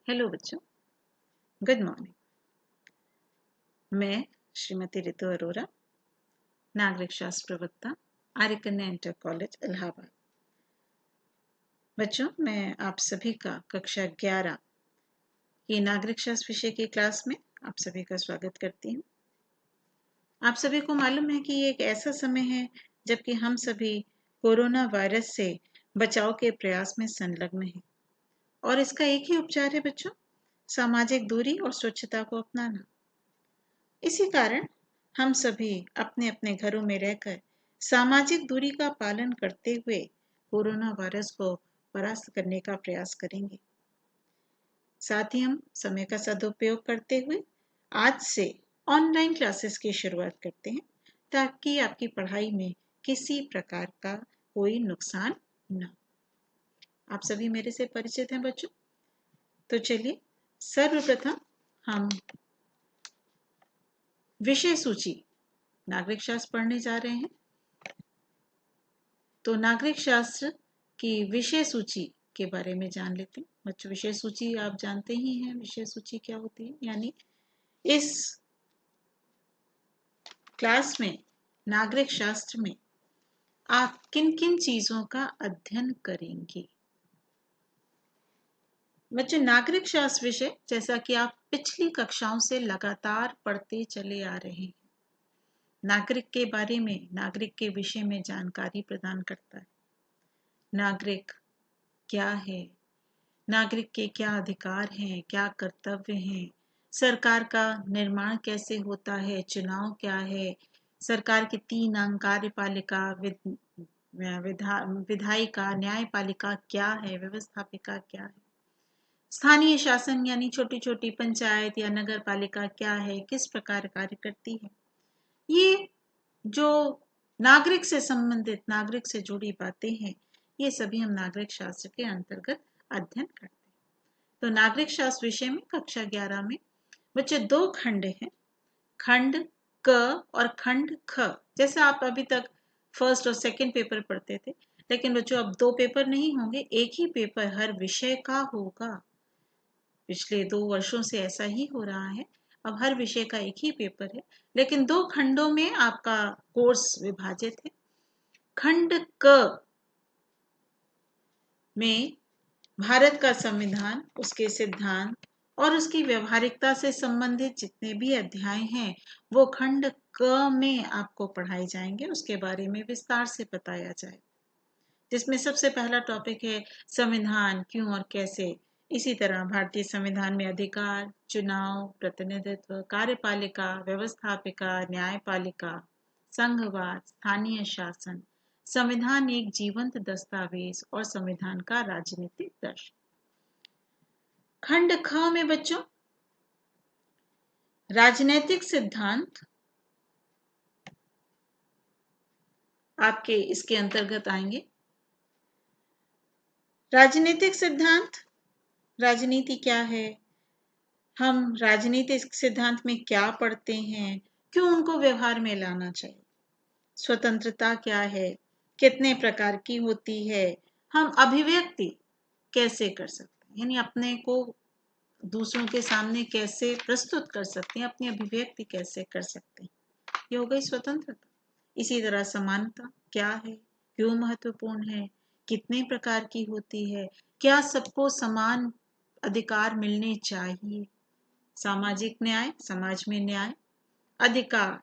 Hello बच्चों, good morning. मैं श्रीमती रितु अरोरा, नागरिक शास्त्र प्रवक्ता, आर्य कन्या इंटर कॉलेज इलाहाबाद। बच्चों, मैं आप सभी का कक्षा 11 की नागरिक शास्त्र विषय की क्लास में आप सभी का स्वागत करती हूँ। आप सभी को मालूम है कि ये एक ऐसा समय है जबकि हम सभी कोरोना वायरस से बचाव के प्रयास में संलग्न हैं और इसका एक ही उपचार है बच्चों, सामाजिक दूरी और स्वच्छता को अपनाना। इसी कारण हम सभी अपने अपने घरों में रहकर सामाजिक दूरी का पालन करते हुए कोरोना वायरस को परास्त करने का प्रयास करेंगे। साथ ही हम समय का सदुपयोग करते हुए आज से ऑनलाइन क्लासेस की शुरुआत करते हैं ताकि आपकी पढ़ाई में किसी प्रकार का कोई नुकसान न। आप सभी मेरे से परिचित हैं बच्चों, तो चलिए सर्वप्रथम हम विषय सूची नागरिक शास्त्र पढ़ने जा रहे हैं। तो नागरिक शास्त्र की विषय सूची के बारे में जान लेते हैं। बच्चों, विषय सूची आप जानते ही हैं, विषय सूची क्या होती है। यानी इस क्लास में नागरिक शास्त्र में आप किन किन चीजों का अध्ययन करेंगे। बच्चों, नागरिक शास्त्र विषय जैसा कि आप पिछली कक्षाओं से लगातार पढ़ते चले आ रहे हैं, नागरिक के बारे में, नागरिक के विषय में जानकारी प्रदान करता है। नागरिक क्या है, नागरिक के क्या अधिकार हैं, क्या कर्तव्य हैं, सरकार का निर्माण कैसे होता है, चुनाव क्या है, सरकार के 3 अंग कार्यपालिका, विधायिका, न्यायपालिका क्या है, व्यवस्थापिका क्या है, स्थानीय शासन यानी छोटी छोटी पंचायत या नगर पालिका क्या है, किस प्रकार कार्य करती है। ये जो नागरिक से संबंधित, नागरिक से जुड़ी बातें हैं, ये सभी हम नागरिक शास्त्र के अंतर्गत अध्ययन करते हैं। तो नागरिक शास्त्र विषय में कक्षा 11 में बच्चे 2 खंड हैं, खंड क और खंड ख। जैसे आप अभी तक फर्स्ट और सेकंड पेपर पढ़ते थे, लेकिन बच्चों अब 2 पेपर नहीं होंगे, एक ही पेपर हर विषय का होगा। पिछले 2 वर्षों से ऐसा ही हो रहा है। अब हर विषय का एक ही पेपर है, लेकिन 2 खंडों में आपका कोर्स विभाजित है। खंड क में भारत का संविधान, उसके सिद्धांत और उसकी व्यवहारिकता से संबंधित जितने भी अध्याय हैं वो खंड क में आपको पढ़ाए जाएंगे, उसके बारे में विस्तार से बताया जाए। जिसमें सबसे पहला टॉपिक है संविधान क्यों और कैसे। इसी तरह भारतीय संविधान में अधिकार, चुनाव, प्रतिनिधित्व, कार्यपालिका, व्यवस्थापिका, न्यायपालिका, संघवाद, स्थानीय शासन, संविधान एक जीवंत दस्तावेज और संविधान का राजनीतिक दर्शन। खंड ख में बच्चों राजनीतिक सिद्धांत आपके इसके अंतर्गत आएंगे। राजनीतिक सिद्धांत, राजनीति क्या है, हम राजनीतिक सिद्धांत में क्या पढ़ते हैं, क्यों उनको व्यवहार में लाना चाहिए, स्वतंत्रता क्या है, कितने प्रकार की होती है, हम अभिव्यक्ति कैसे कर सकते हैं, यानी अपने को दूसरों के सामने कैसे प्रस्तुत कर सकते हैं, अपनी अभिव्यक्ति कैसे कर सकते हैं, ये हो गई स्वतंत्रता। इसी तरह समानता क्या है, क्यों महत्वपूर्ण है, कितने प्रकार की होती है, क्या सबको समान अधिकार मिलने चाहिए, सामाजिक न्याय, समाज में न्याय, अधिकार,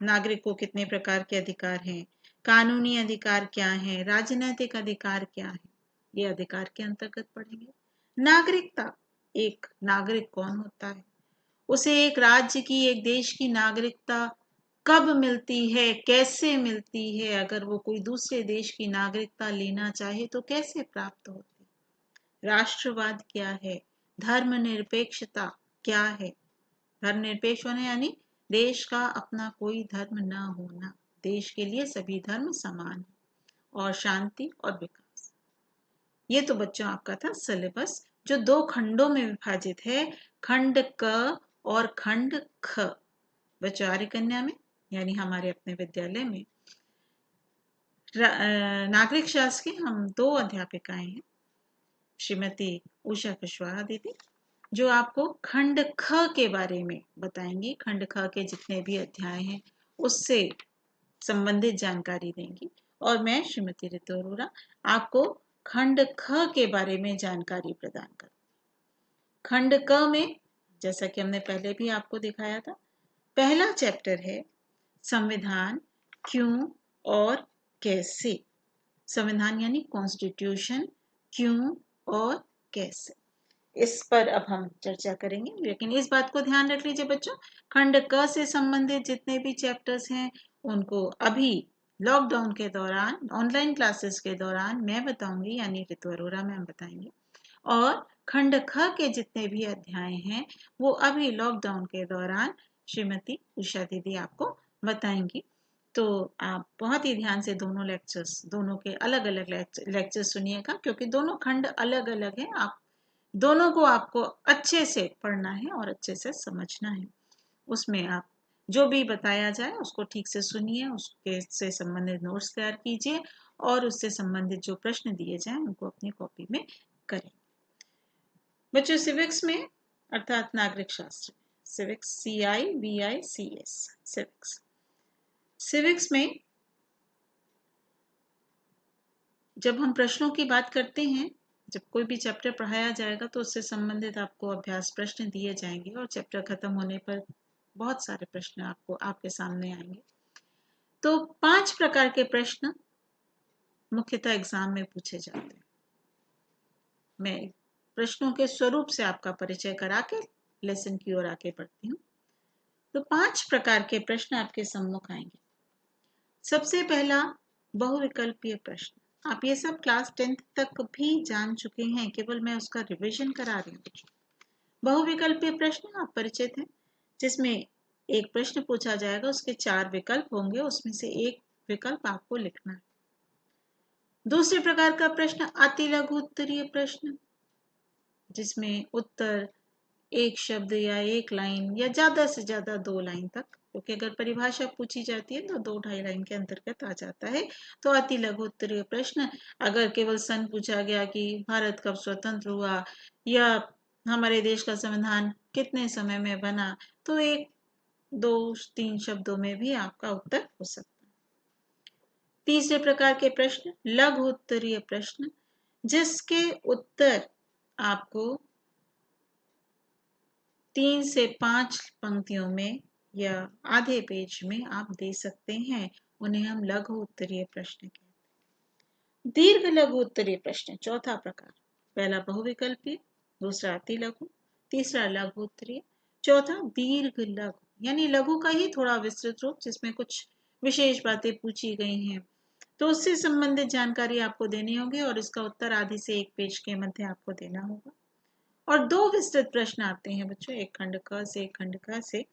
नागरिक को कितने प्रकार के अधिकार हैं, कानूनी अधिकार क्या है, राजनैतिक अधिकार क्या है, ये अधिकार के अंतर्गत पढ़ेंगे। नागरिकता, एक नागरिक कौन होता है, उसे एक राज्य की, एक देश की नागरिकता कब मिलती है, कैसे मिलती है, अगर वो कोई दूसरे देश की नागरिकता लेना चाहे तो कैसे प्राप्त होती है, राष्ट्रवाद क्या है, धर्मनिरपेक्षता क्या है, धर्मनिरपेक्ष होना यानी देश का अपना कोई धर्म न होना, देश के लिए सभी धर्म समान है, और शांति और विकास। ये तो बच्चों आपका था सिलेबस जो 2 खंडों में विभाजित है, खंड क और खंड ख। बच्चों आर्य कन्या में यानी हमारे अपने विद्यालय में नागरिक शास्त्र की हम 2 अध्यापिकाएं हैं, श्रीमती उषा कुशवाहा दीदी, जो आपको खंड ख के बारे में बताएंगी। खंड ख के जितने भी अध्याय हैं उससे संबंधित जानकारी देंगी। और मैं श्रीमती ऋतु अरोरा आपको खंड ख के बारे में जानकारी प्रदान कर। खंड क में जैसा कि हमने पहले भी आपको दिखाया था, पहला चैप्टर है संविधान क्यों और कैसे। संविधान यानी कॉन्स्टिट्यूशन, क्यों और कैसे, इस पर अब हम चर्चा करेंगे। लेकिन इस बात को ध्यान रख लीजिए बच्चों, खंड क से संबंधित जितने भी चैप्टर्स हैं उनको अभी लॉकडाउन के दौरान, ऑनलाइन क्लासेस के दौरान मैं बताऊंगी, यानी ऋतु अरोरा मैम बताएंगे। और खंड ख के जितने भी अध्याय हैं वो अभी लॉकडाउन के दौरान श्रीमती उषा दीदी आपको बताएंगी। तो आप बहुत ही ध्यान से दोनों लेक्चर्स, दोनों के अलग अलग लेक्चर्स सुनिएगा, क्योंकि दोनों खंड अलग अलग हैं। आप दोनों को आपको अच्छे से पढ़ना है और अच्छे से समझना है। उसमें आप जो भी बताया जाए उसको ठीक से सुनिए, उसके से संबंधित नोट्स तैयार कीजिए और उससे संबंधित जो प्रश्न दिए जाएं उनको अपनी कॉपी में करें। बच्चों, सिविक्स में अर्थात नागरिक शास्त्र, सिविक्स CIVICS, सिविक्स में जब हम प्रश्नों की बात करते हैं, जब कोई भी चैप्टर पढ़ाया जाएगा तो उससे संबंधित आपको अभ्यास प्रश्न दिए जाएंगे और चैप्टर खत्म होने पर बहुत सारे प्रश्न आपको आपके सामने आएंगे। तो 5 प्रकार के प्रश्न मुख्यतः एग्जाम में पूछे जाते हैं। मैं प्रश्नों के स्वरूप से आपका परिचय करा के लेसन की ओर आगे बढ़ती हूँ। तो 5 प्रकार के प्रश्न आपके सम्मुख आएंगे। सबसे पहला बहुविकल्पीय प्रश्न। आप ये सब क्लास 10th तक भी जान चुके हैं, केवल मैं उसका रिवीजन करा रही हूँ। बहुविकल्पीय प्रश्न आप परिचित हैं, जिसमें एक प्रश्न पूछा जाएगा, उसके 4 विकल्प होंगे, उसमें से एक विकल्प आपको लिखना है। दूसरे प्रकार का प्रश्न अति लघु उत्तरीय प्रश्न, जिसमें उत्तर एक शब्द या एक लाइन या ज्यादा से ज्यादा 2 लाइन तक, क्योंकि अगर परिभाषा पूछी जाती है तो 2-2.5 लाइन के अंतर्गत आ जाता है। तो अति लघु उत्तरीय प्रश्न, अगर केवल सन पूछा गया कि भारत कब स्वतंत्र हुआ या हमारे देश का संविधान कितने समय में बना, तो 1-2-3 शब्दों में भी आपका उत्तर हो सकता है। तीसरे प्रकार के प्रश्न लघु उत्तरीय प्रश्न, जिसके उत्तर आपको 3 से 5 पंक्तियों में या आधे पेज में आप दे सकते हैं, उन्हें हम लघु उत्तरीय प्रश्न कहते हैं। दीर्घ लघु उत्तरीय प्रश्न चौथा प्रकार, पहला बहुविकल्पीय, दूसरा अति लघु, तीसरा लघु उत्तरीय, चौथा दीर्घ लघु, यानी लघु का ही थोड़ा विस्तृत रूप, जिसमें कुछ विशेष बातें पूछी गई हैं तो उससे संबंधित जानकारी आपको देनी होगी और इसका उत्तर आधे से 1 पेज के मध्य आपको देना होगा। और 2 विस्तृत प्रश्न आते हैं बच्चों, एक खंड क से, एक खंड ख से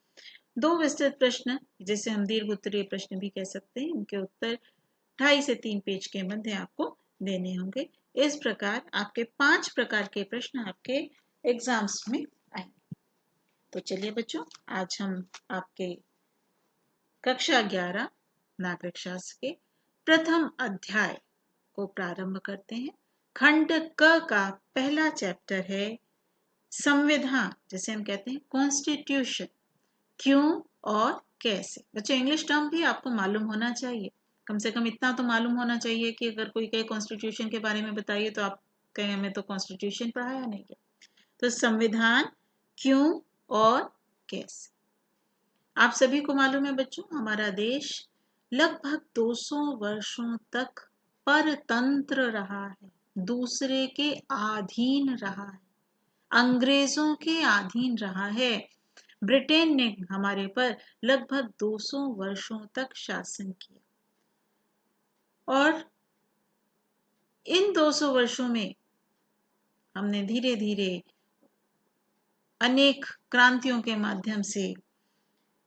2 विस्तृत प्रश्न, जिसे हम दीर्घ उत्तरीय प्रश्न भी कह सकते हैं, इनके उत्तर 2.5 से 3 पेज के मध्य आपको देने होंगे। इस प्रकार आपके 5 प्रकार के प्रश्न आपके एग्जाम्स में आएंगे। तो चलिए बच्चों, आज हम आपके कक्षा 11 नागरिक शास्त्र के प्रथम अध्याय को प्रारंभ करते हैं। खंड क का पहला चैप्टर है संविधान, जिसे हम कहते हैं कॉन्स्टिट्यूशन, क्यों और कैसे। बच्चों, इंग्लिश टर्म भी आपको मालूम होना चाहिए, कम से कम इतना तो मालूम होना चाहिए कि अगर कोई कहे कॉन्स्टिट्यूशन के बारे में बताइए तो आप कहें हमें तो कॉन्स्टिट्यूशन पढ़ाया नहीं गया। तो संविधान, क्यों और कैसे। आप सभी को मालूम है बच्चों, हमारा देश लगभग 200 वर्षों तक परतंत्र रहा है, दूसरे के अधीन रहा है, अंग्रेजों के अधीन रहा है। ब्रिटेन ने हमारे पर लगभग 200 वर्षों तक शासन किया और इन 200 वर्षों में हमने धीरे धीरे अनेक क्रांतियों के माध्यम से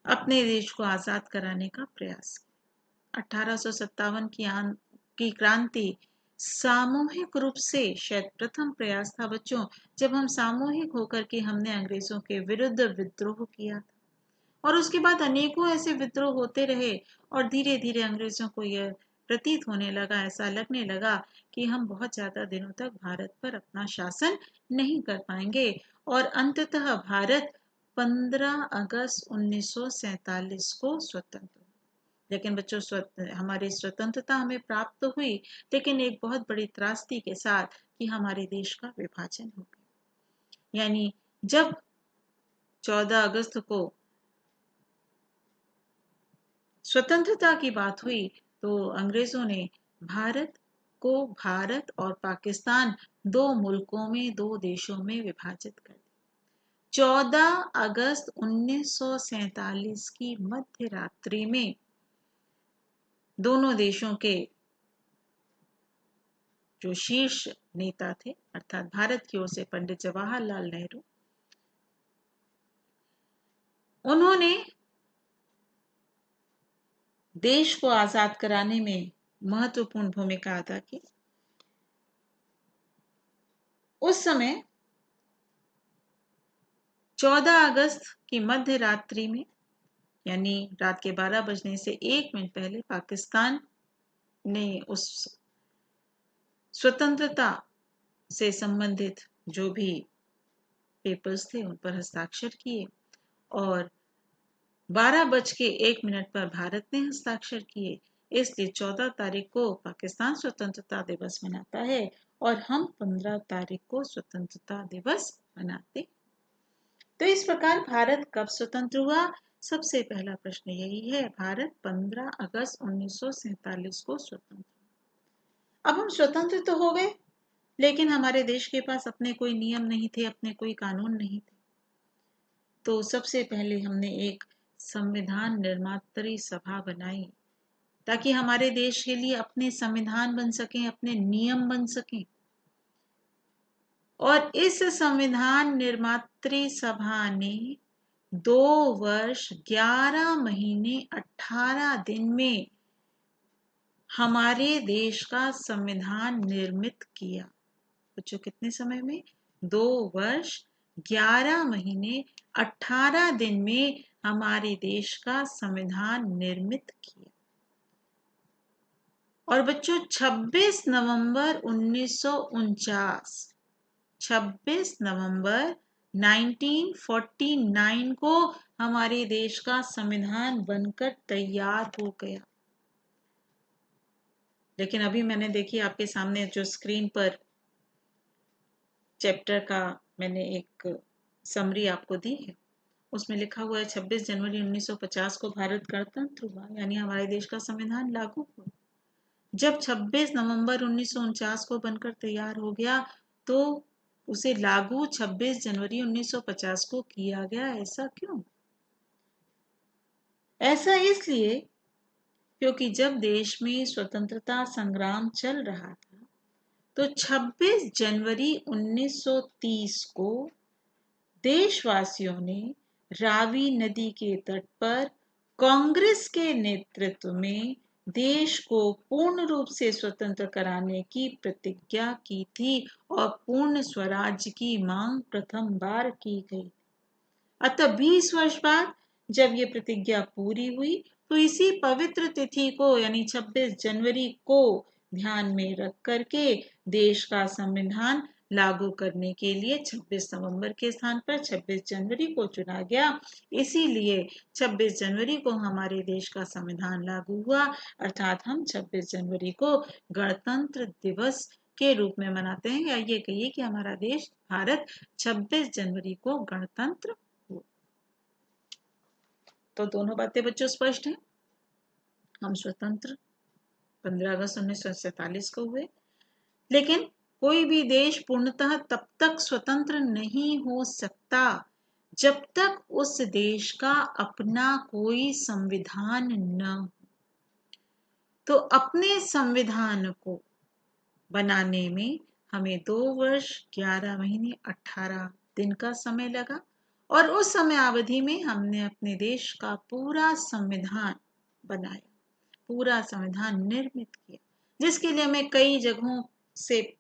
अपने देश को आजाद कराने का प्रयास किया। 1857 की क्रांति सामूहिक रूप से शायद प्रथम प्रयास था बच्चों, जब हम सामूहिक होकर के हमने अंग्रेजों के विरुद्ध विद्रोह किया था। और उसके बाद अनेकों ऐसे विद्रोह होते रहे और धीरे धीरे अंग्रेजों को यह प्रतीत होने लगा, ऐसा लगने लगा कि हम बहुत ज्यादा दिनों तक भारत पर अपना शासन नहीं कर पाएंगे और अंततः भारत 15 अगस्त 1947 को स्वतंत्र। लेकिन बच्चों हमारी स्वतंत्रता हमें प्राप्त हुई, लेकिन एक बहुत बड़ी त्रासदी के साथ कि हमारे देश का विभाजन हो गया। यानी जब 14 अगस्त को स्वतंत्रता की बात हुई तो अंग्रेजों ने भारत को भारत और पाकिस्तान दो मुल्कों में, दो देशों में विभाजित कर दिया। 14 अगस्त 1947 की मध्य रात्रि में दोनों देशों के जो शीर्ष नेता थे, अर्थात भारत की ओर से पंडित जवाहरलाल नेहरू, उन्होंने देश को आजाद कराने में महत्वपूर्ण भूमिका अदा की। उस समय 14 अगस्त की मध्य रात्रि में, यानी रात के 12 बजने से 1 मिनट पहले, पाकिस्तान ने उस स्वतंत्रता से संबंधित जो भी पेपर्स थे उन पर हस्ताक्षर किए और 12:01 पर भारत ने हस्ताक्षर किए। इसलिए 14 तारीख को पाकिस्तान स्वतंत्रता दिवस मनाता है और हम 15 तारीख को स्वतंत्रता दिवस मनाते। तो इस प्रकार भारत कब स्वतंत्र हुआ? सबसे पहला प्रश्न यही है। भारत 15 अगस्त 1947 को स्वतंत्र। अब हम स्वतंत्र तो हो गए, लेकिन हमारे देश के पास अपने कोई नियम नहीं थे, अपने कोई कानून नहीं थे। तो सबसे पहले हमने एक संविधान निर्मात्री सभा बनाई ताकि हमारे देश के लिए अपने संविधान बन सकें, अपने नियम बन सकें। और इस संविधान निर्मात्री सभा ने 2 वर्ष 11 महीने 18 दिन में हमारे देश का संविधान निर्मित किया। बच्चों, कितने समय में? 2 वर्ष 11 महीने 18 दिन में हमारे देश का संविधान निर्मित किया। और बच्चों 26 नवंबर 1949 को हमारे देश का संविधान बनकर तैयार हो गया। लेकिन अभी मैंने देखी आपके सामने जो स्क्रीन पर चैप्टर का मैंने एक समरी आपको दी है, उसमें लिखा हुआ है 26 जनवरी 1950 को भारत गणतंत्र हुआ, यानी हमारे देश का संविधान लागू हुआ। जब 26 नवंबर 1949 को बनकर तैयार हो गया तो उसे लागू 26 जनवरी 1950 को किया गया। ऐसा क्यों? ऐसा इसलिए क्योंकि जब देश में स्वतंत्रता संग्राम चल रहा था तो 26 जनवरी 1930 को देशवासियों ने रावी नदी के तट पर कांग्रेस के नेतृत्व में देश को पूर्ण रूप से स्वतंत्र कराने की प्रतिज्ञा की थी और पूर्ण स्वराज्य की मांग प्रथम बार की गई। अतः 20 वर्ष बाद जब ये प्रतिज्ञा पूरी हुई तो इसी पवित्र तिथि को, यानी 26 जनवरी को ध्यान में रख करके देश का संविधान लागू करने के लिए 26 नवंबर के स्थान पर 26 जनवरी को चुना गया। इसीलिए 26 जनवरी को हमारे देश का संविधान लागू हुआ, अर्थात हम 26 जनवरी को गणतंत्र दिवस के रूप में मनाते हैं। या ये कहिए कि हमारा देश भारत 26 जनवरी को गणतंत्र हुआ। तो दोनों बातें बच्चों स्पष्ट हैं। हम स्वतंत्र 15 अगस्त 1947 को हुए, लेकिन कोई भी देश पूर्णतः तब तक स्वतंत्र नहीं हो सकता जब तक उस देश का अपना कोई संविधान न हो। तो अपने संविधान को बनाने में हमें 2 वर्ष 11 महीने 18 दिन का समय लगा और उस समय अवधि में हमने अपने देश का पूरा संविधान बनाया, पूरा संविधान निर्मित किया, जिसके लिए हमें कई जगहों से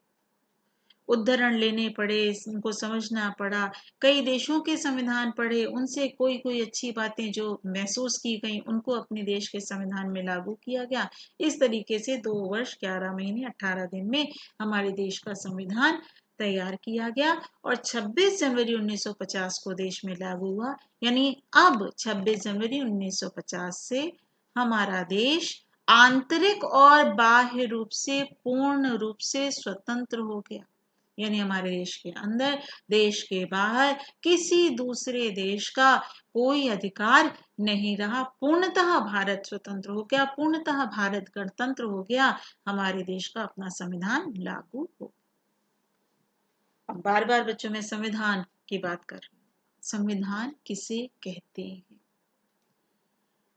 उद्धरण लेने पड़े, उनको समझना पड़ा, कई देशों के संविधान पढ़े, उनसे कोई कोई अच्छी बातें जो महसूस की गई उनको अपने देश के संविधान में लागू किया गया। इस तरीके से 2 वर्ष 11 महीने 18 दिन में हमारे देश का संविधान तैयार किया गया और 26 जनवरी 1950 को देश में लागू हुआ। यानी अब 26 जनवरी 1950 से हमारा देश आंतरिक और बाह्य रूप से पूर्ण रूप से स्वतंत्र हो गया। यानी हमारे देश के अंदर, देश के बाहर किसी दूसरे देश का कोई अधिकार नहीं रहा। पूर्णतः भारत स्वतंत्र हो गया, पूर्णतः भारत गणतंत्र हो गया, हमारे देश का अपना संविधान लागू हो। अब बार बार बच्चों में संविधान की बात कर रही हूं। संविधान किसे कहते हैं?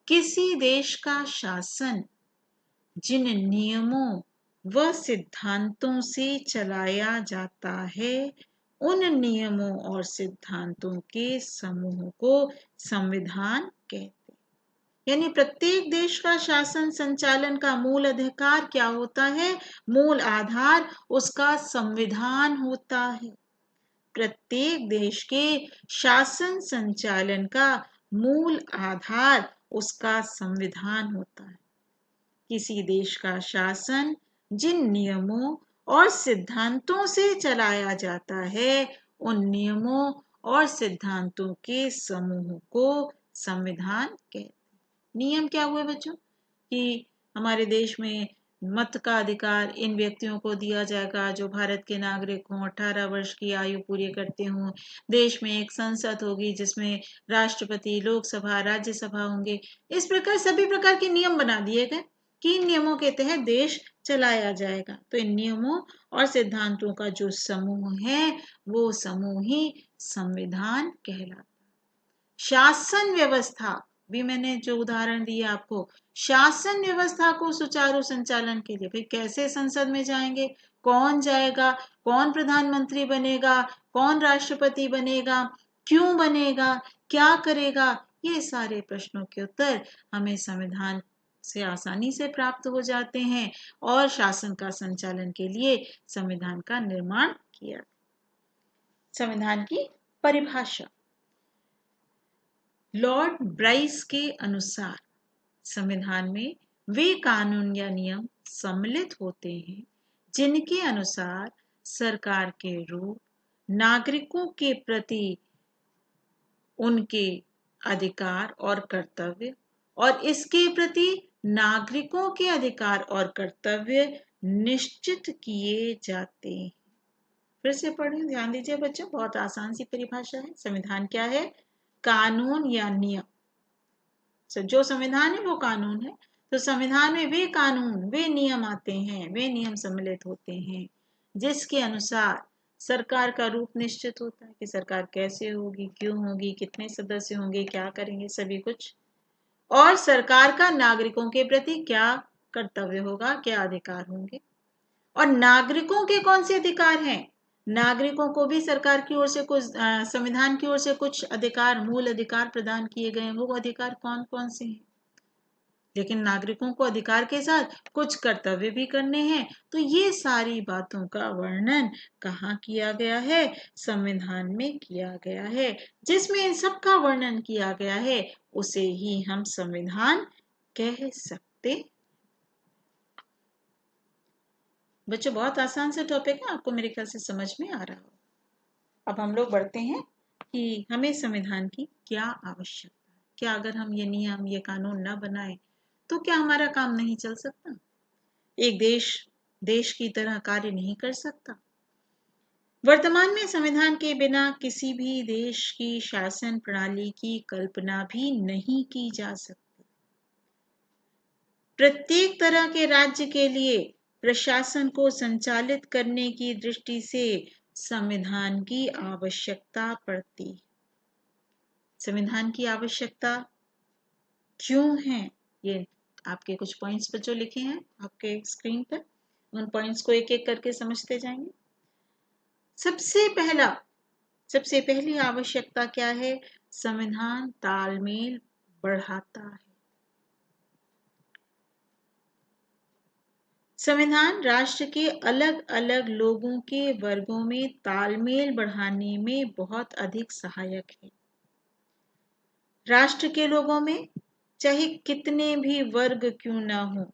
किसी देश का शासन जिन नियमों व सिद्धांतों से चलाया जाता है, उन नियमों और सिद्धांतों के समूह को संविधान कहते हैं। यानी प्रत्येक देश का शासन संचालन का मूल अधिकार क्या होता है? मूल आधार उसका संविधान होता है। प्रत्येक देश के शासन संचालन का मूल आधार उसका संविधान होता है। किसी देश का शासन जिन नियमों और सिद्धांतों से चलाया जाता है, उन नियमों और सिद्धांतों के समूह को संविधान कहते हैं। नियम क्या हुए बच्चों? कि हमारे देश में मत का अधिकार इन व्यक्तियों को दिया जाएगा जो भारत के नागरिक हों, 18 वर्ष की आयु पूरी करते हों। देश में एक संसद होगी जिसमें राष्ट्रपति, लोकसभा, राज्यसभा होंगे। इस प्रकार सभी प्रकार के नियम बना दिए गए कि इन नियमों के तहत देश चलाया जाएगा। तो इन नियमों और सिद्धांतों का जो समूह है, वो समूह ही संविधान कहलाता। शासन व्यवस्था भी मैंने जो उदाहरण दिया आपको, शासन व्यवस्था को सुचारू संचालन के लिए भाई कैसे संसद में जाएंगे, कौन जाएगा, कौन प्रधानमंत्री बनेगा, कौन राष्ट्रपति बनेगा, क्यों बनेगा, क्या करेगा, ये सारे प्रश्नों के उत्तर हमें संविधान से आसानी से प्राप्त हो जाते हैं और शासन का संचालन के लिए संविधान का निर्माण किया। संविधान की परिभाषा लॉर्ड ब्राइस के अनुसार संविधान में वे कानून या नियम सम्मिलित होते हैं जिनके अनुसार सरकार के रूप, नागरिकों के प्रति उनके अधिकार और कर्तव्य और इसके प्रति नागरिकों के अधिकार और कर्तव्य निश्चित किए जाते हैं। फिर से पढ़ें, ध्यान दीजिए बच्चों, बहुत आसान सी परिभाषा है। संविधान क्या है? कानून या नियम। जो संविधान है वो कानून है। तो संविधान में वे कानून, वे नियम आते हैं, वे नियम सम्मिलित होते हैं जिसके अनुसार सरकार का रूप निश्चित होता है कि सरकार कैसे होगी, क्यों होगी, कितने सदस्य होंगे, क्या करेंगे, सभी कुछ। और सरकार का नागरिकों के प्रति क्या कर्तव्य होगा, क्या अधिकार होंगे। और नागरिकों के कौन से अधिकार हैं? नागरिकों को भी सरकार की ओर से कुछ संविधान की ओर से कुछ अधिकार, मूल अधिकार प्रदान किए गए हैं। वो अधिकार कौन कौन से हैं? लेकिन नागरिकों को अधिकार के साथ कुछ कर्तव्य भी करने हैं। तो ये सारी बातों का वर्णन कहाँ किया गया है? संविधान में किया गया है। जिसमें इन सब का वर्णन किया गया है उसे ही हम संविधान कह सकते। बच्चों बहुत आसान से टॉपिक है, आपको मेरे ख्याल से समझ में आ रहा हो। अब हम लोग बढ़ते हैं कि हमें संविधान की क्या आवश्यकता है। क्या अगर हम ये नियम, ये कानून ना बनाए तो क्या हमारा काम नहीं चल सकता? एक देश देश की तरह कार्य नहीं कर सकता? वर्तमान में संविधान के बिना किसी भी देश की शासन प्रणाली की कल्पना भी नहीं की जा सकती। प्रत्येक तरह के राज्य के लिए प्रशासन को संचालित करने की दृष्टि से संविधान की आवश्यकता पड़ती है। संविधान की आवश्यकता क्यों है? ये आपके कुछ पॉइंट्स पर जो लिखे हैं आपके स्क्रीन पर, उन पॉइंट्स को एक एक करके समझते जाएंगे। सबसे पहली आवश्यकता क्या है? संविधान तालमेल बढ़ाता है। संविधान राष्ट्र के अलग अलग लोगों के वर्गों में तालमेल बढ़ाने में बहुत अधिक सहायक है। राष्ट्र के लोगों में चाहे कितने भी वर्ग क्यों न हो,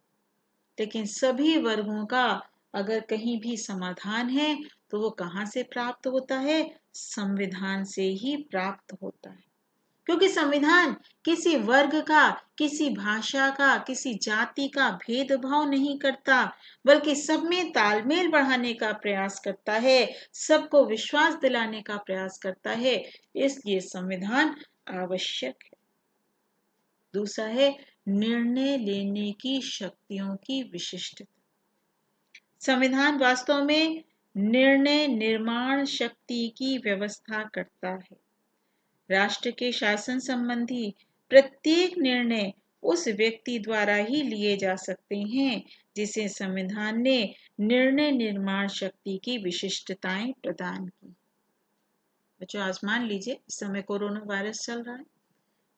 लेकिन सभी वर्गों का अगर कहीं भी समाधान है तो वो कहाँ से प्राप्त होता है? संविधान से ही प्राप्त होता है। क्योंकि संविधान किसी वर्ग का, किसी भाषा का, किसी जाति का भेदभाव नहीं करता, बल्कि सब में तालमेल बढ़ाने का प्रयास करता है, सबको विश्वास दिलाने का प्रयास करता है। इसलिए संविधान आवश्यक है। दूसरा है निर्णय लेने की शक्तियों की विशिष्टता। संविधान वास्तव में निर्णय निर्माण शक्ति की व्यवस्था करता है। राष्ट्र के शासन संबंधी प्रत्येक निर्णय उस व्यक्ति द्वारा ही लिए जा सकते हैं जिसे संविधान ने निर्णय निर्माण शक्ति की विशिष्टताएं प्रदान की। बच्चों, आज मान लीजिए इस समय कोरोना वायरस चल रहा है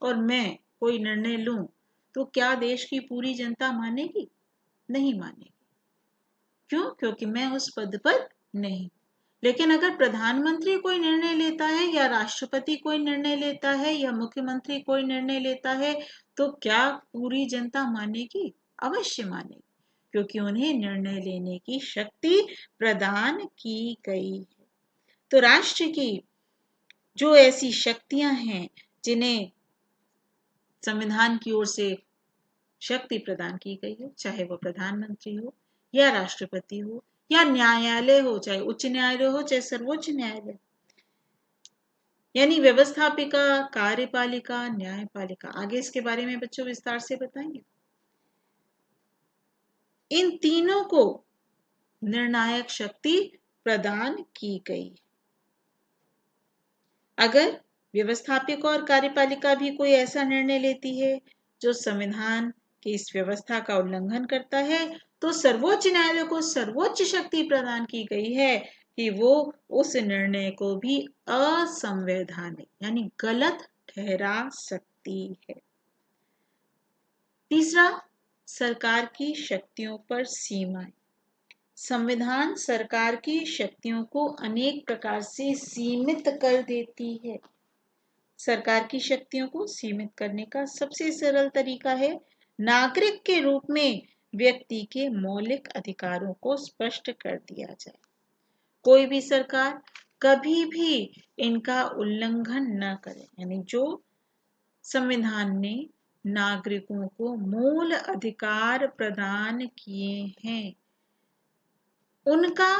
और मैं कोई निर्णय लूं तो क्या देश की पूरी जनता मानेगी? नहीं मानेगी। क्यों? क्योंकि मैं उस पद पर नहीं। लेकिन अगर प्रधानमंत्री कोई निर्णय लेता है या राष्ट्रपति कोई निर्णय लेता है या मुख्यमंत्री कोई निर्णय लेता है तो क्या पूरी जनता मानेगी? अवश्य मानेगी, क्योंकि उन्हें निर्णय लेने की शक्ति प्रदान की गई है। तो राष्ट्र की जो ऐसी शक्तियां हैं जिन्हें संविधान की ओर से शक्ति प्रदान की गई है, चाहे वो प्रधानमंत्री हो या राष्ट्रपति हो या न्यायालय हो, चाहे उच्च न्यायालय हो चाहे सर्वोच्च न्यायालय, यानी व्यवस्थापिका, कार्यपालिका, न्यायपालिका। आगे इसके बारे में बच्चों विस्तार से बताएंगे। इन तीनों को निर्णायक शक्ति प्रदान की गई। अगर व्यवस्थापिका और कार्यपालिका भी कोई ऐसा निर्णय लेती है जो संविधान की इस व्यवस्था का उल्लंघन करता है तो सर्वोच्च न्यायालय को सर्वोच्च शक्ति प्रदान की गई है कि वो उस निर्णय को भी असंवैधानिक यानी गलत ठहरा सकती है। तीसरा, सरकार की शक्तियों पर सीमाएं। संविधान सरकार की शक्तियों को अनेक प्रकार से सीमित कर देती है। सरकार की शक्तियों को सीमित करने का सबसे सरल तरीका है नागरिक के रूप में व्यक्ति के मौलिक अधिकारों को स्पष्ट कर दिया जाए। कोई भी सरकार कभी भी इनका उल्लंघन न करे, यानी जो संविधान ने नागरिकों को मूल अधिकार प्रदान किए हैं उनका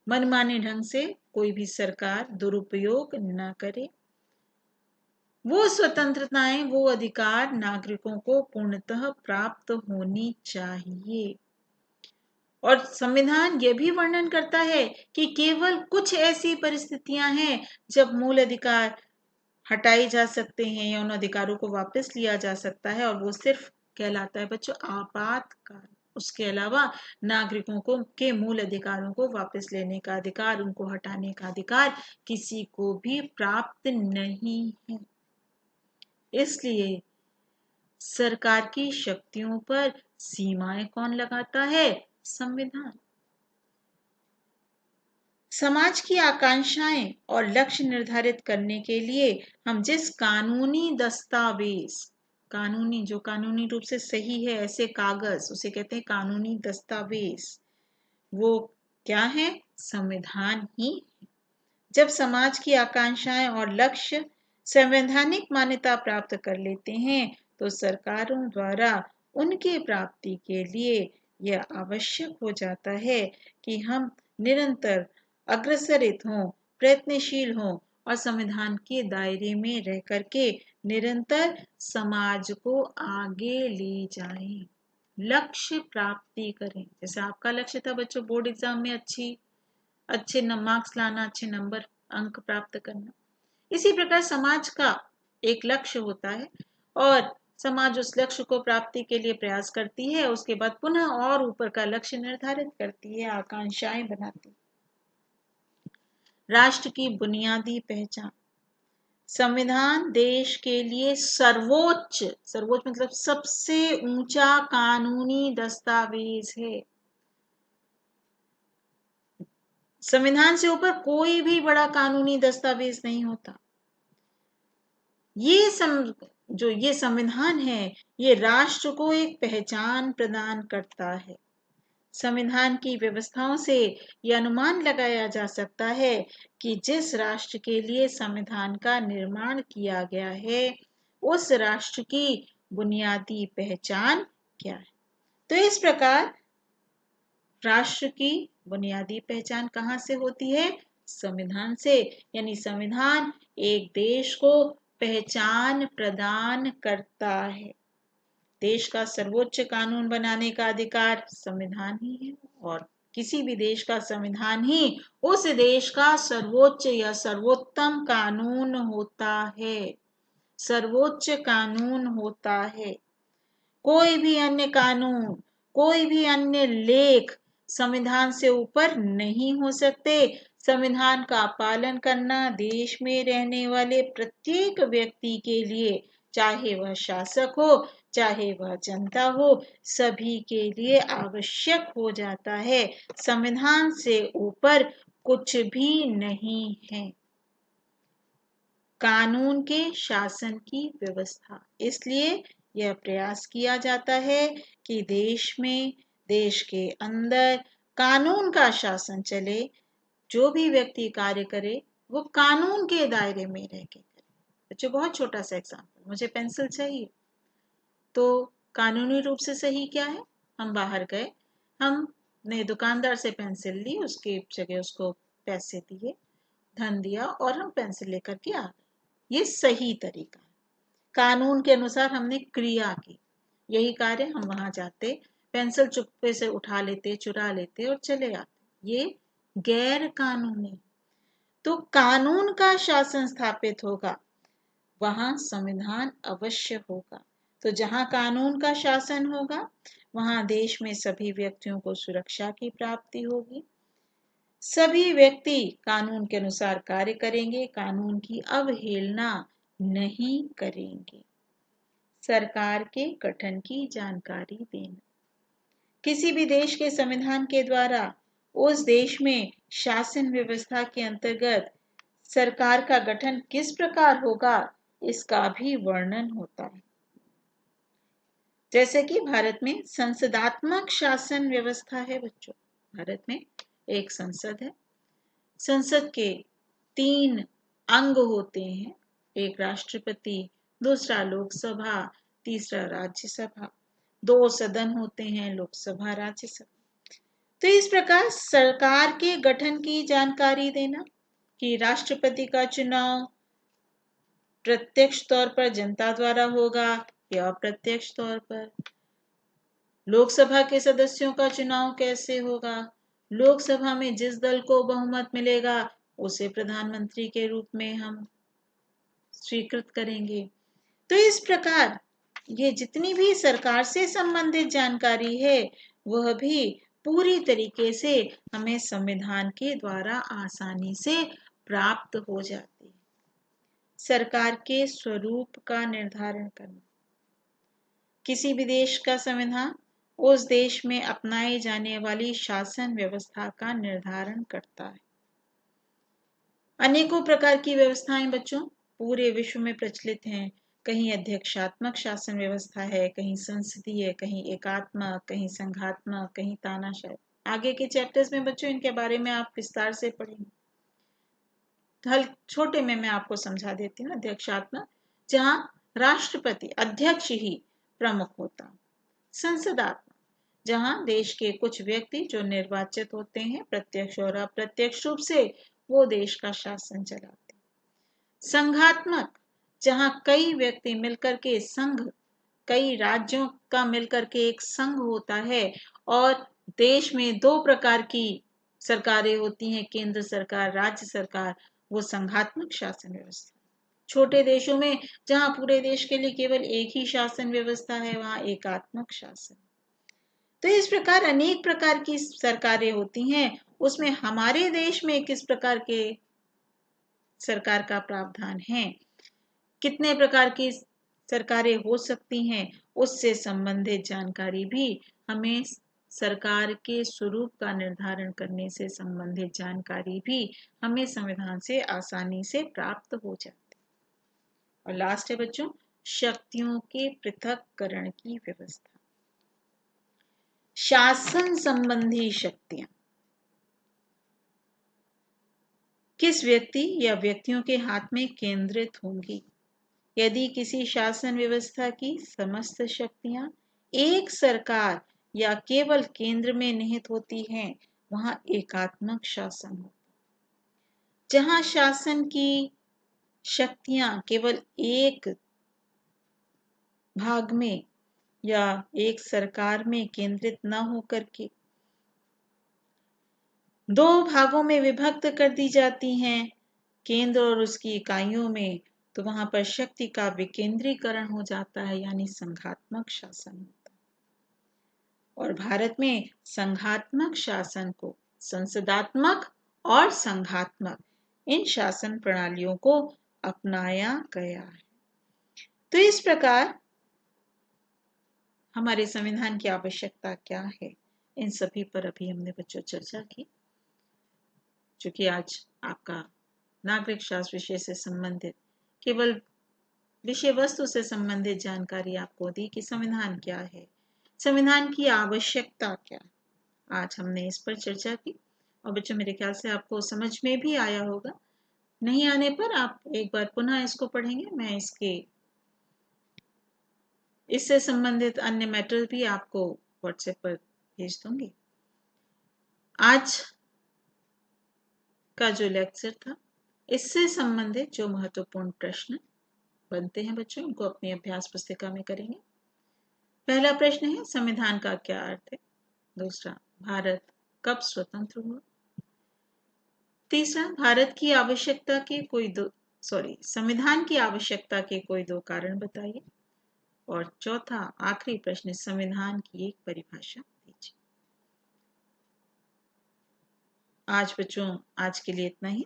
मनमाने ढंग से कोई भी सरकार दुरुपयोग न करे। वो स्वतंत्रताएं, वो अधिकार नागरिकों को पूर्णतः प्राप्त होनी चाहिए। और संविधान यह भी वर्णन करता है कि केवल कुछ ऐसी परिस्थितियां हैं जब मूल अधिकार हटाए जा सकते हैं या उन अधिकारों को वापस लिया जा सकता है, और वो सिर्फ कहलाता है बच्चों आपातकाल। उसके अलावा नागरिकों को के मूल अधिकारों को वापस लेने का अधिकार, उनको हटाने का अधिकार किसी को भी प्राप्त नहीं है। इसलिए सरकार की शक्तियों पर सीमाएं कौन लगाता है? संविधान। समाज की आकांक्षाएं और लक्ष्य निर्धारित करने के लिए हम जिस कानूनी दस्तावेज, कानूनी जो कानूनी रूप से सही है ऐसे कागज, उसे कहते हैं कानूनी दस्तावेज। वो क्या है? संविधान ही। जब समाज की आकांक्षाएं और लक्ष्य संवैधानिक मान्यता प्राप्त कर लेते हैं तो सरकारों द्वारा उनके प्राप्ति के लिए यह आवश्यक हो जाता है कि हम निरंतर अग्रसरित हों, प्रयत्नशील हों और संविधान के दायरे में रह करके निरंतर समाज को आगे ले जाएं, लक्ष्य प्राप्ति करें। जैसे आपका लक्ष्य था बच्चों बोर्ड एग्जाम में अच्छे मार्क्स लाना, अच्छे नंबर अंक प्राप्त करना, इसी प्रकार समाज का एक लक्ष्य होता है और समाज उस लक्ष्य को प्राप्ति के लिए प्रयास करती है, उसके बाद पुनः और ऊपर का लक्ष्य निर्धारित करती है, आकांक्षाएं बनाती है। राष्ट्र की बुनियादी पहचान। संविधान देश के लिए सर्वोच्च मतलब सबसे ऊंचा कानूनी दस्तावेज है। संविधान से ऊपर कोई भी बड़ा कानूनी दस्तावेज नहीं होता। जो ये संविधान है, ये राष्ट्र को एक पहचान प्रदान करता है। संविधान की व्यवस्थाओं से ये अनुमान लगाया जा सकता है कि जिस राष्ट्र के लिए संविधान का निर्माण किया गया है, उस राष्ट्र की बुनियादी पहचान क्या है। तो इस प्रकार राष्ट्र की बुनियादी पहचान कहाँ से होती है? संविधान से। यानी संविधान एक देश को पहचान प्रदान करता है। देश का सर्वोच्च कानून बनाने का अधिकार संविधान ही है, और किसी भी देश का संविधान ही उस देश का सर्वोच्च या सर्वोत्तम कानून होता है। सर्वोच्च कानून होता है। कोई भी अन्य कानून, कोई भी अन्य लेख संविधान से ऊपर नहीं हो सकते। संविधान का पालन करना देश में रहने वाले प्रत्येक व्यक्ति के लिए, चाहे वह शासक हो चाहे वह जनता हो, सभी के लिए आवश्यक हो जाता है। संविधान से ऊपर कुछ भी नहीं है। कानून के शासन की व्यवस्था, इसलिए यह प्रयास किया जाता है कि देश में, देश के अंदर कानून का शासन चले। जो भी व्यक्ति कार्य करे वो कानून के दायरे में रह के करे। बच्चों, बहुत छोटा सा एग्जाम्पल, मुझे पेंसिल चाहिए, तो कानूनी रूप से सही क्या है? हम बाहर गए, हमने दुकानदार से पेंसिल ली, उसकी जगह उसको पैसे दिए, धन दिया, और हम पेंसिल लेकर के आ गए। ये सही तरीका है। कानून के अनुसार हमने क्रिया की। यही कार्य हम वहां जाते, पेंसिल चुप्पे से उठा लेते, चुरा लेते और चले आते, ये गैर कानूनी। तो कानून का शासन स्थापित होगा, वहां संविधान अवश्य होगा। तो जहां कानून का शासन होगा, वहां देश में सभी व्यक्तियों को सुरक्षा की प्राप्ति होगी। सभी व्यक्ति कानून के अनुसार कार्य करेंगे, कानून की अवहेलना नहीं करेंगे। सरकार के गठन की जानकारी देना। किसी भी देश के संविधान के द्वारा उस देश में शासन व्यवस्था के अंतर्गत सरकार का गठन किस प्रकार होगा, इसका भी वर्णन होता है। जैसे कि भारत में संसदात्मक शासन व्यवस्था है। बच्चों, भारत में एक संसद है। संसद के 3 अंग होते हैं, एक राष्ट्रपति, दूसरा लोकसभा, तीसरा राज्यसभा। 2 सदन होते हैं, लोकसभा, राज्यसभा। तो इस प्रकार सरकार के गठन की जानकारी देना कि राष्ट्रपति का चुनाव प्रत्यक्ष तौर पर जनता द्वारा होगा या अप्रत्यक्ष तौर पर। लोकसभा के सदस्यों का चुनाव कैसे होगा? लोकसभा में जिस दल को बहुमत मिलेगा उसे प्रधानमंत्री के रूप में हम स्वीकृत करेंगे। तो इस प्रकार ये जितनी भी सरकार से संबंधित जानकारी है, वह भी पूरी तरीके से हमें संविधान के द्वारा आसानी से प्राप्त हो जाती है। सरकार के स्वरूप का निर्धारण करना। किसी भी देश का संविधान उस देश में अपनाई जाने वाली शासन व्यवस्था का निर्धारण करता है। अनेकों प्रकार की व्यवस्थाएं बच्चों पूरे विश्व में प्रचलित हैं। कहीं अध्यक्षात्मक शासन व्यवस्था है, कहीं संसदीय, कहीं एकात्मक, कहीं संघात्मक, कहीं तानाशाही। आगे के चैप्टर्स में बच्चों इनके बारे में आप विस्तार से पढ़ेंगे। हल छोटे में मैं आपको समझा देती हूँ। अध्यक्षात्मक, जहां राष्ट्रपति, अध्यक्ष ही प्रमुख होता। संसदात्मक, जहां देश के कुछ व्यक्ति जो निर्वाचित होते हैं, प्रत्यक्ष और अप्रत्यक्ष रूप से, वो देश का शासन चलाते। संघात्मक, जहां कई व्यक्ति मिलकर के संघ, कई राज्यों का मिलकर के एक संघ होता है, और देश में 2 प्रकार की सरकारें होती हैं, केंद्र सरकार, राज्य सरकार, वो संघात्मक शासन व्यवस्था। छोटे देशों में जहां पूरे देश के लिए केवल एक ही शासन व्यवस्था है, वहां एकात्मक शासन। तो इस प्रकार अनेक प्रकार की सरकारें होती हैं। उसमें हमारे देश में किस प्रकार के सरकार का प्रावधान है, कितने प्रकार की सरकारें हो सकती हैं, उससे संबंधित जानकारी भी हमें सरकार के स्वरूप का निर्धारण करने से संबंधित जानकारी भी हमें संविधान से आसानी से प्राप्त हो जाती है। और लास्ट है बच्चों, शक्तियों के पृथक्करण की व्यवस्था। शासन संबंधी शक्तियां किस व्यक्ति या व्यक्तियों के हाथ में केंद्रित होंगी? यदि किसी शासन व्यवस्था की समस्त शक्तियां एक सरकार या केवल केंद्र में निहित होती हैं, वहां एकात्मक शासन होता है। जहां शासन की शक्तियां केवल एक भाग में या एक सरकार में केंद्रित न होकर के दो भागों में विभक्त कर दी जाती हैं, केंद्र और उसकी इकाइयों में, तो वहां पर शक्ति का विकेंद्रीकरण हो जाता है, यानी संघात्मक शासन होता है। और भारत में संघात्मक शासन को संसदात्मक और संघात्मक इन शासन प्रणालियों को अपनाया गया है। तो इस प्रकार हमारे संविधान की आवश्यकता क्या है, इन सभी पर अभी हमने बच्चों चर्चा की। चूंकि आज आपका नागरिक शास्त्र विषय से संबंधित केवल विषय वस्तु से संबंधित जानकारी आपको दी कि संविधान क्या है, संविधान की आवश्यकता क्या, आज हमने इस पर चर्चा की। और बच्चों मेरे ख्याल से आपको समझ में भी आया होगा। नहीं आने पर आप एक बार पुनः इसको पढ़ेंगे, मैं इससे संबंधित अन्य मैटर भी आपको व्हाट्सएप पर भेज दूंगी। आज का जो लेक्चर था, इससे संबंधित जो महत्वपूर्ण प्रश्न बनते हैं बच्चों, उनको अपनी अभ्यास पुस्तिका में करेंगे। पहला प्रश्न है, संविधान का क्या अर्थ है? दूसरा, भारत कब स्वतंत्र हुआ? तीसरा, संविधान की आवश्यकता के कोई दो कारण बताइए। और चौथा आखिरी प्रश्न, संविधान की एक परिभाषा दीजिए। आज बच्चों आज के लिए इतना ही।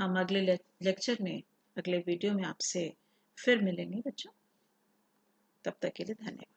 हम अगले लेक्चर में, अगले वीडियो में आपसे फिर मिलेंगे बच्चों। तब तक के लिए धन्यवाद।